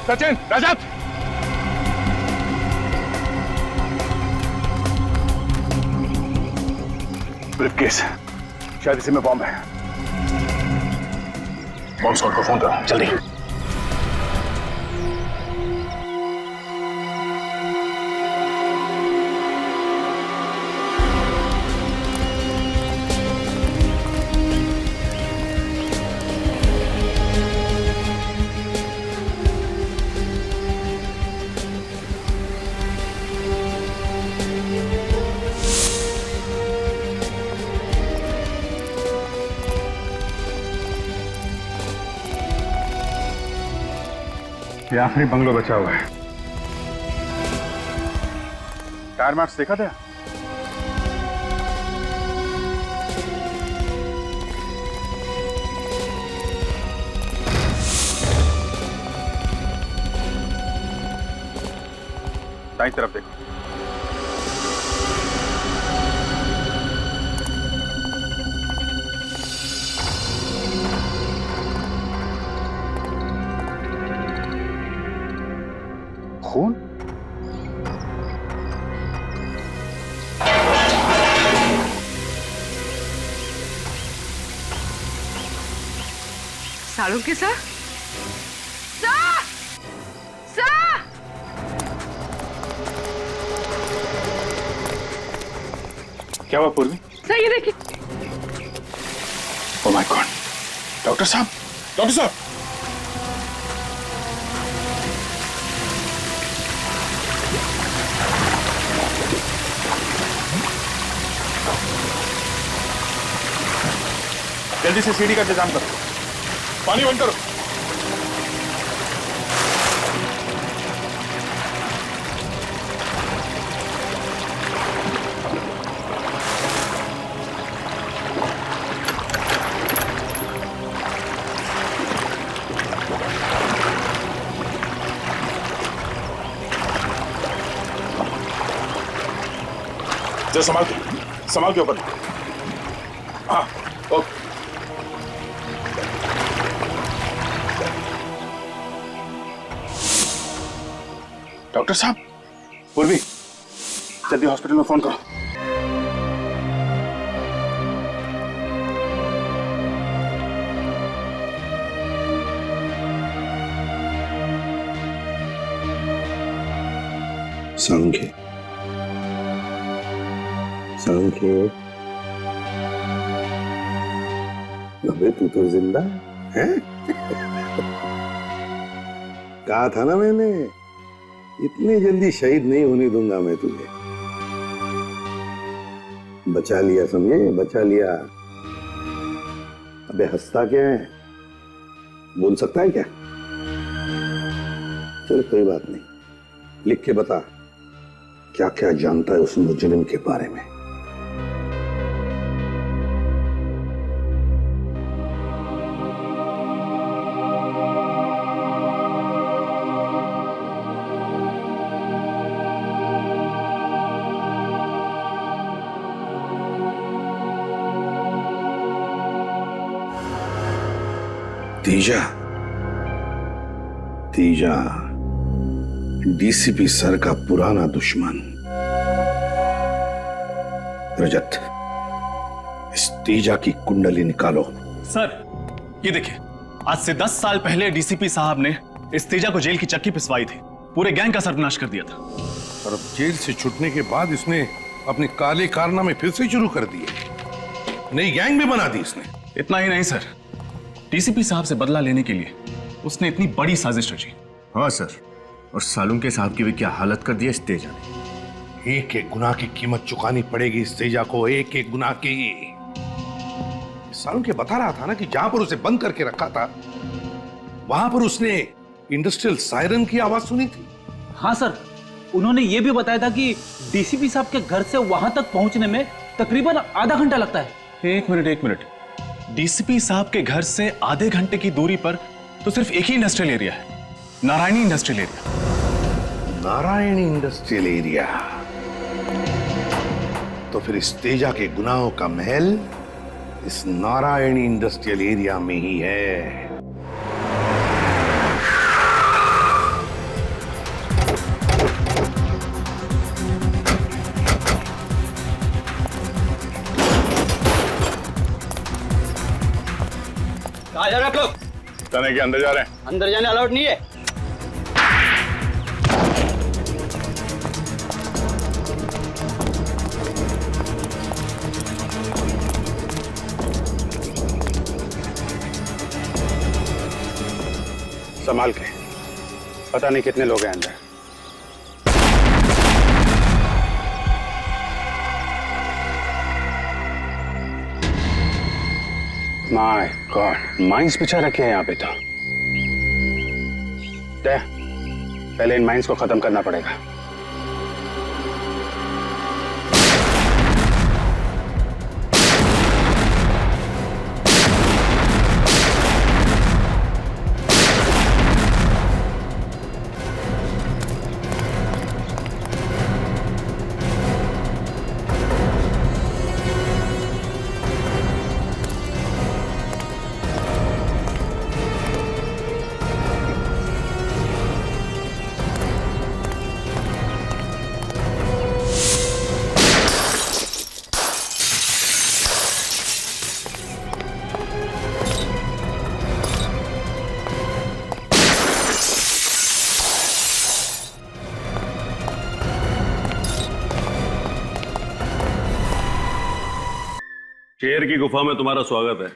सचिन, रजत, ब्रीफकेस, शायद इसी में बॉम्ब है। बॉम्ब स्क्वाड को फोन करो जल्दी। ये आखिरी बंगलो बचा हुआ है। टायर मार्क्स देखा था? दाईं तरफ देखो। खून? साळुंखे सर, क्या हुआ पूर्वी? सर ये देखिए। ओह माय गॉड, डॉक्टर साहब, डॉक्टर साहब। जल्दी से सीढ़ी का इंतजाम करो, पानी बंद करो। जरा संभाल के ऊपर। हाँ ओके। डॉक्टर साहब, पूर्वी जल्दी हॉस्पिटल में फोन करो। साळुंखे, अबे तू तो जिंदा है? कहा था ना मैंने, इतनी जल्दी शहीद नहीं होने दूंगा मैं तुझे। बचा लिया, समझे? बचा लिया। अबे हंसता क्या है? बोल सकता है क्या? चल कोई बात नहीं, लिख के बता क्या क्या जानता है उस मुजरिम के बारे में। तीजा डीसीपी सर का पुराना दुश्मन। रजत, इस तीजा की कुंडली निकालो। सर ये देखिए, आज से 10 साल पहले डीसीपी साहब ने इस तीजा को जेल की चक्की पिसवाई थी, पूरे गैंग का सर्वनाश कर दिया था। और अब जेल से छूटने के बाद इसने अपने काले कारनामे फिर से शुरू कर दिए, नई गैंग भी बना दी इसने। इतना ही नहीं सर, डीसीपी साहब से बदला लेने के लिए उसने इतनी बड़ी साजिश रची। हाँ सर, और सालुंके साहब की भी क्या हालत कर दी इस तेजा ने। एक एक गुनाह की कीमत चुकानी पड़ेगी इस तेजा को, एक एक गुनाह की। सालुंके बता रहा था ना कि जहां पर उसे बंद करके रखा था वहां पर उसने इंडस्ट्रियल सायरन की आवाज सुनी थी। हाँ सर, उन्होंने ये भी बताया था कि डीसीपी साहब के घर से वहां तक पहुंचने में तकरीबन आधा घंटा लगता है। एक मिनट, डीसीपी साहब के घर से आधे घंटे की दूरी पर तो सिर्फ एक ही इंडस्ट्रियल एरिया है, Narayani industrial area. Narayani industrial area, तो फिर इस तेजा के गुनाहों का महल इस नारायणी इंडस्ट्रियल एरिया में ही है। कहाँ जा रहे हैं आप लोग? थाने के अंदर जा रहे हैं। अंदर जाने अलाउड नहीं है। संभाल के, पता नहीं कितने लोग हैं अंदर। माय गॉड, माइंस बिछा रखे हैं यहाँ पे। तो पहले इन माइंस को खत्म करना पड़ेगा। शेर की गुफा में तुम्हारा स्वागत है।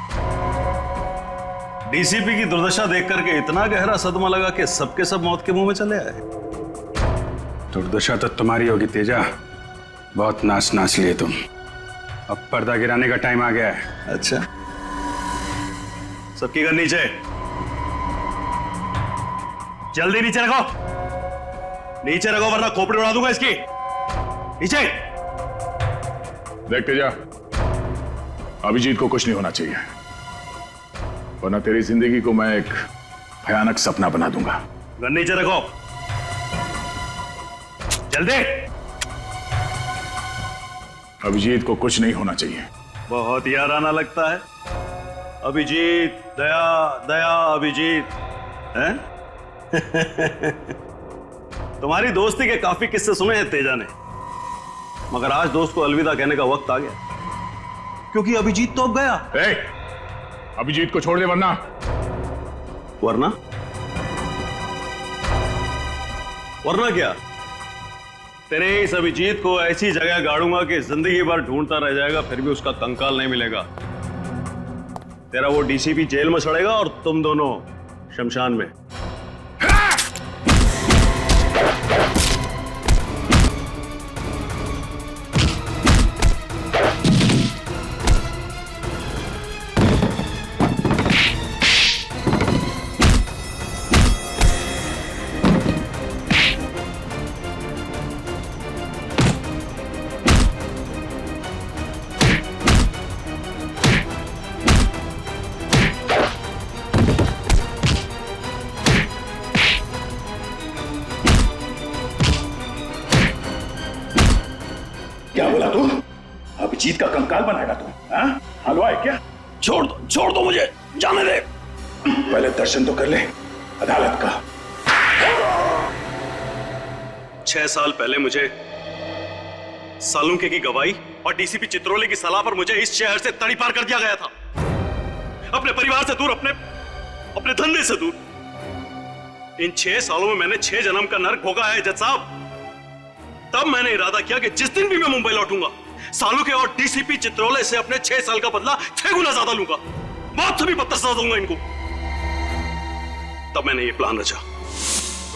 डीसीपी की दुर्दशा देख करके इतना गहरा सदमा लगा कि सबके सब मौत के मुंह में चले आए। दुर्दशा तो तुम्हारी होगी तेजा, बहुत नाच लिए तुम। अब पर्दा गिराने का टाइम आ गया है। अच्छा, सबकी घर नीचे, जल्दी नीचे रखो, नीचे रखो वरना खोपड़ी उड़ा दूंगा इसकी। नीचे देखते जा, अभिजीत को कुछ नहीं होना चाहिए, वरना तेरी जिंदगी को मैं एक भयानक सपना बना दूंगा। घर नीचे रखो, जल्दी। अभिजीत को कुछ नहीं होना चाहिए। बहुत याराना लगता है। अभिजीत, दया दया अभिजीत हैं? तुम्हारी दोस्ती के काफी किस्से सुने हैं तेजा ने, मगर आज दोस्त को अलविदा कहने का वक्त आ गया, क्योंकि अभिजीत तो अब गया। अभिजीत को छोड़ दे, वरना वरना क्या? तेरे इस अभिजीत को ऐसी जगह गाड़ूंगा कि जिंदगी भर ढूंढता रह जाएगा, फिर भी उसका कंकाल नहीं मिलेगा। तेरा वो डीसीपी जेल में सड़ेगा और तुम दोनों शमशान में। क्या बोला तू? अभिजीत का कंकाल बनाएगा तू? हलवा है क्या? छोड़ दो मुझे, जाने दे। पहले दर्शन तो कर ले अदालत का। 6 साल पहले मुझे सालुंके की गवाही और डीसीपी चित्रोले की सलाह पर मुझे इस शहर से तड़ीपार कर दिया गया था, अपने परिवार से दूर, अपने धंधे से दूर। इन 6 सालों में मैंने 6 जन्म का नर्क भोगा है जज साहब। तब मैंने इरादा किया कि जिस दिन भी मैं मुंबई लौटूंगा, सालुके और डीसीपी चित्रोले से अपने 6 साल का बदला 6 गुना ज्यादा लूंगा। मौत से भी बदतर सजा दूंगा इनको। तब मैंने ये प्लान रचा।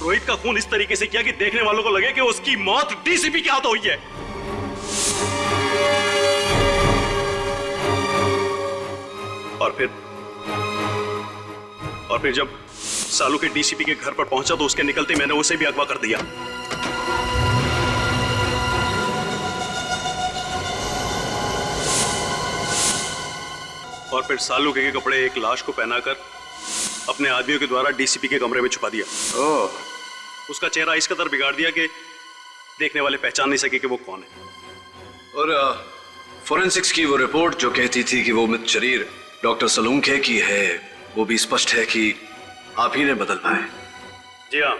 रोहित का खून इस तरीके से किया कि देखने वालों को लगे कि उसकी मौत डीसीपी के हाथों हुई है। और फिर जब सालू के डीसीपी के घर पर पहुंचा तो उसके निकलते मैंने उसे भी अगवा कर दिया। और फिर सालू के कपड़े एक लाश को पहनाकर अपने आदमियों के द्वारा डीसीपी के कमरे में छुपा दिया। उसका चेहरा इस कदर बिगाड़ दिया कि देखने वाले पहचान नहीं सके कि वो कौन है। और फोरेंसिक्स की वो रिपोर्ट जो कहती थी कि वो मृत शरीर डॉक्टर सलूंखे की है, वो भी स्पष्ट है कि आप ही ने बदल पाए। जी हाँ,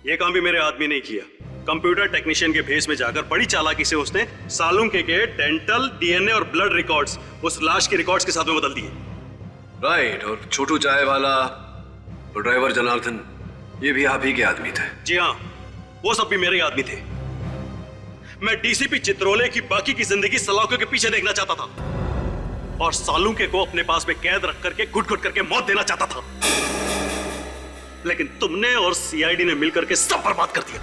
ये काम भी मेरे आदमी ने किया। कंप्यूटर टेक्नीशियन के भेस में जाकर बड़ी चालाकी से उसने सालुंखे के डेंटल, डीएनए और ब्लड रिकॉर्ड्स उस लाश के रिकॉर्ड्स के साथ में बदल दिए। राइट। और छोटू चाय वाला और ड्राइवर जनार्दन, ये भी आप ही के आदमी थे? जी हाँ, वो सब भी मेरे आदमी थे। मैं डीसीपी चित्रोले की बाकी की जिंदगी सलाखों के पीछे देखना चाहता था और सालुंखे को अपने पास में कैद रख करके घुट-घुट करके मौत देना चाहता था, लेकिन तुमने और सीआईडी ने मिलकर के सब बर्बाद कर दिया।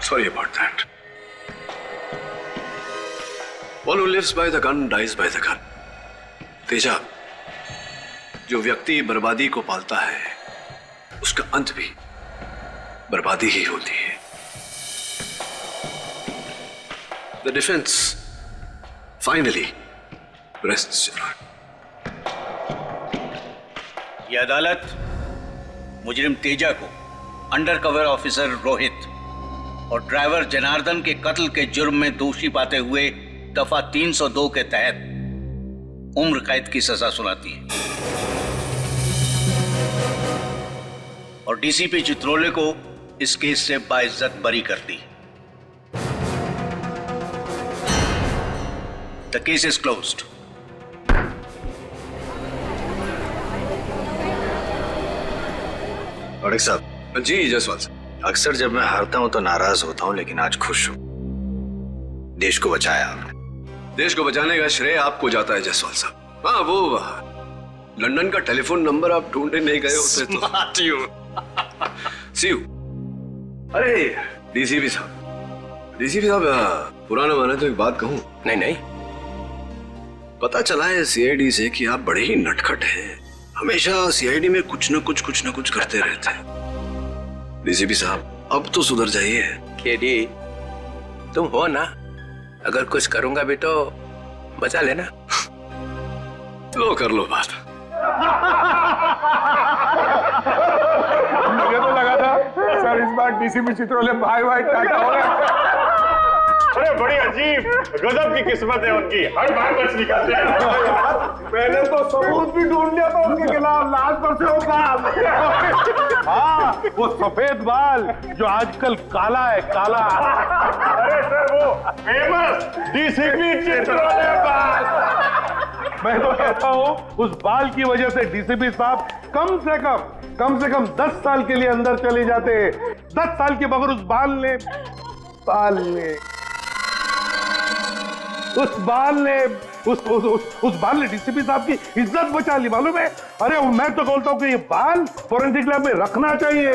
Sorry about that. One who lives by the gun dies by the gun. Teja, जो व्यक्ति बर्बादी को पालता है उसका अंत भी बर्बादी ही होती है। The defense finally rests your hand. यह अदालत मुजरिम तेजा को अंडरकवर ऑफिसर रोहित और ड्राइवर जनार्दन के कत्ल के जुर्म में दोषी पाते हुए दफा 302 के तहत उम्र कैद की सजा सुनाती है और डीसीपी चित्रोले को इस केस से बाइज्जत बरी करती है। The case is closed. औरक साहब। जी जायसवाल साहब। अक्सर जब मैं हारता हूं तो नाराज होता हूं, लेकिन आज खुश हूं। देश को बचाया आपने। देश को बचाने का श्रेय आपको जाता है जायसवाल साहब। हाँ, वो लंदन का टेलीफोन नंबर आप ढूंढने नहीं गए होते तो। सी यू। अरे डीसीपी साहब, पुराना माना तो एक बात कहूं? नहीं, पता चला है सीआईडी से कि आप बड़े ही नटखट हैं। हमेशा सीआईडी में कुछ न कुछ करते रहते हैं। डीसीपी साहब, अब तो सुधर जाइए। केडी, तुम हो ना, अगर कुछ करूंगा भी तो बचा लेना। लो, कर लो बात। मुझे तो लगा था सर इस बार डीसीपी चित्रोले भाई टाटा हो गए। अरे बड़ी अजीब गजब की किस्मत है उनकी, हर बार बच निकलते हैं। मैंने तो सबूत भी ढूंढ लिया था उनके खिलाफ, लाश पर से होगा। हाँ, वो सफेद बाल जो आजकल काला है, काला। अरे सर, वो फेमस डीसीपी चित्रोले बाल। मैं तो कहता हूँ उस बाल की वजह से डीसीपी साहब कम से कम 10 साल के लिए अंदर चले जाते। 10 साल के बगैर उस बाल ने डीसीपी साहब की इज्जत बचा ली, मालूम है? अरे मैं तो बोलता हूँ कि ये बाल फोरेंसिक लैब में रखना चाहिए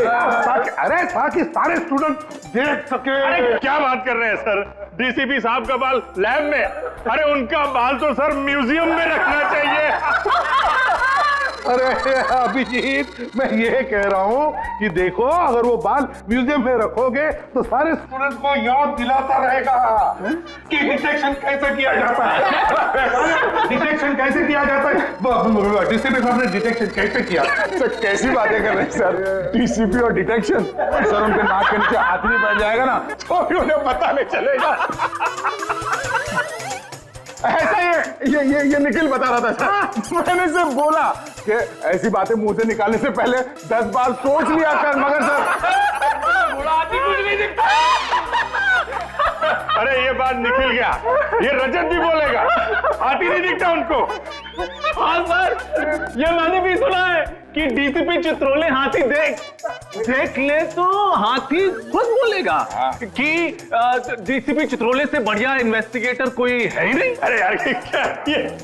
ताकि सारे स्टूडेंट देख सके। अरे क्या बात कर रहे हैं सर, डीसीपी साहब का बाल लैब में? अरे उनका बाल तो सर म्यूजियम में रखना चाहिए। अरे अभिजीत, मैं ये कह रहा हूँ कि देखो, अगर वो बाल म्यूजियम में रखोगे तो सारे स्टूडेंट्स को याद दिलाता रहेगा कि डिटेक्शन कैसे किया जाता है। डीसीपी साहब ने डिटेक्शन कैसे किया? सर कैसी बातें कर रहे हैं सर, डीसीपी और डिटेक्शन? सर उनके नाक के नीचे हाथ नहीं बैठ जाएगा ना तो उन्हें पता नहीं चलेगा। ऐसा ये निखिल बता रहा था सर। मैंने से बोला कि ऐसी बातें मुंह से निकालने से पहले 10 बार सोच लिया कर, मगर सर कुछ नहीं दिखता। अरे ये बात निकल गया, ये रजत भी बोलेगा, हाथी नहीं दिखता उनको। हाँ सर, ये मैंने भी सुना है कि डीसीपी चित्रोले हाथी देख ले तो हाथी खुद बोलेगा कि डीसीपी चित्रोले से बढ़िया इन्वेस्टिगेटर कोई है ही नहीं। अरे यार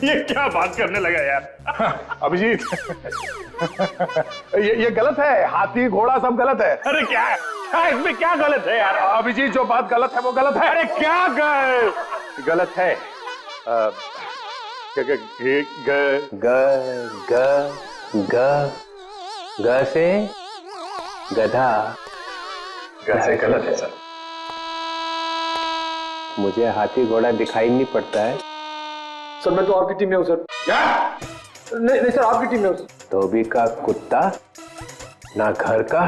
ये क्या बात करने लगा यार। अभिजीत ये गलत है, हाथी घोड़ा सब गलत है। अरे क्या इसमें क्या गलत है यार? अभिजीत जो बात गलत है वो गलत है। अरे क्या गलत है? ग से गधा। ग से गलत है सर। मुझे हाथी घोड़ा दिखाई नहीं पड़ता है। सर मैं तो आपकी टीम में हूँ सर। क्या? नहीं सर, आपकी टीम में हूँ। धोबी का कुत्ता, ना घर का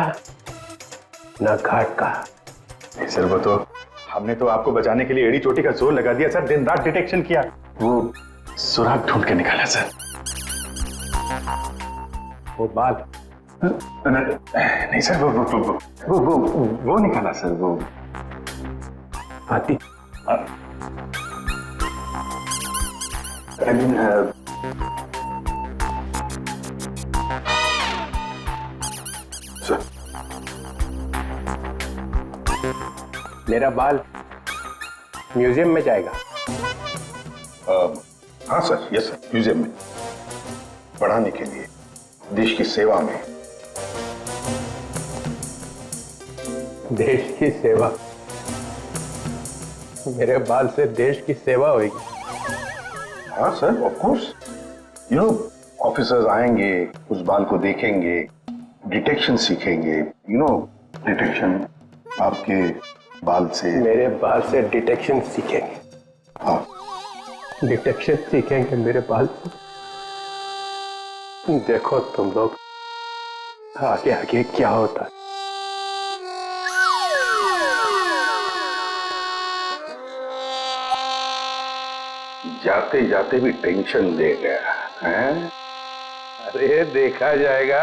ना घाट का। सर वो तो हमने तो आपको बचाने के लिए एड़ी चोटी का जोर लगा दिया सर, दिन रात डिटेक्शन किया, वो सुराग ढूंढ के निकाला सर। वो बाल नहीं सर, वो निकाला सर, वो हाथी। मेरा बाल म्यूजियम में जाएगा। हाँ सर, यस सर, म्यूजियम में पढ़ाने के लिए, देश की सेवा में। देश की सेवा? मेरे बाल से देश की सेवा होगी। हाँ sir, of course. You know, officers आएंगे, उस बाल को देखेंगे, डिटेक्शन सीखेंगे। यू नो, डिटेक्शन आपके बाल से। मेरे बाल से डिटेक्शन सीखेंगे? हाँ, डिटेक्शन सीखेंगे मेरे बाल से। देखो तुम लोग आगे आगे क्या होता है। जाते जाते भी टेंशन दे गया है। अरे देखा जाएगा।